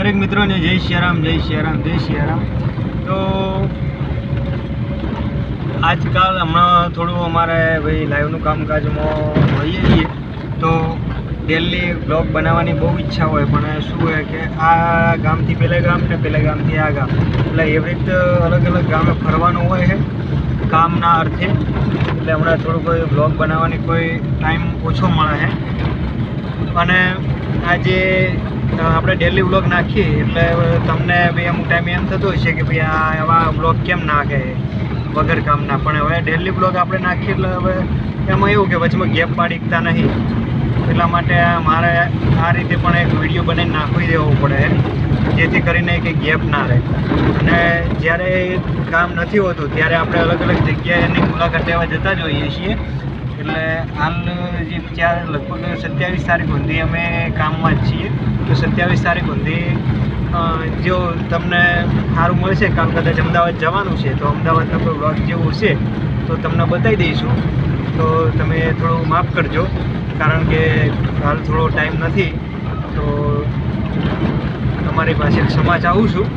દરેક મિત્રોને જય સિયારામ, જય સિયારામ, જય સિયારામ. તો આજકાલ હમણાં થોડું અમારે ભાઈ લાઈવનું કામકાજમાં હોઈએ છીએ, તો ડેલી બ્લોગ બનાવવાની બહુ ઈચ્છા હોય, પણ શું હોય કે આ ગામથી પેલા ગામ ને પેલા ગામથી આ ગામ, એટલે એવી રીતે અલગ અલગ ગામે ફરવાનું હોય છે કામના અર્થે. એટલે હમણાં થોડું કોઈ બ્લોગ બનાવવાની કોઈ ટાઈમ ઓછો મળે છે. અને આજે આપણે ડેલી બ્લોગ નાખીએ એટલે તમને ભાઈ અમુક ટાઈમે એમ થતું હોય છે કે ભાઈ આ આવા બ્લોગ કેમ નાખે વગર કામના. પણ હવે ડેલી બ્લોગ આપણે નાખીએ એટલે હવે એમાં એવું કે વચમાં ગેપ પાડી શકતા નહીં, એટલા માટે મારે આ રીતે પણ એક વિડીયો બનાવીને નાખી દેવો પડે જેથી કરીને કંઈ ગેપ ના રહે. અને જ્યારે કામ નથી હોતું ત્યારે આપણે અલગ અલગ જગ્યાએની મુલાકાત લેવા જતા જ હોઈએ છીએ. એટલે હાલ જે લગભગ 27 તારીખ સુધી અમે કામમાં જ છીએ. તો 27 તારીખ સુધી જો તમને સારું મળશે, કામ કદાચ અમદાવાદ જવાનું છે તો અમદાવાદનો કોઈ વ્લોગ જેવું હશે તો તમને બતાવી દઈશું. તો તમે થોડું માફ કરજો, કારણ કે હાલ થોડો ટાઈમ નથી, તો તમારી પાસે ક્ષમા ચાહું છું.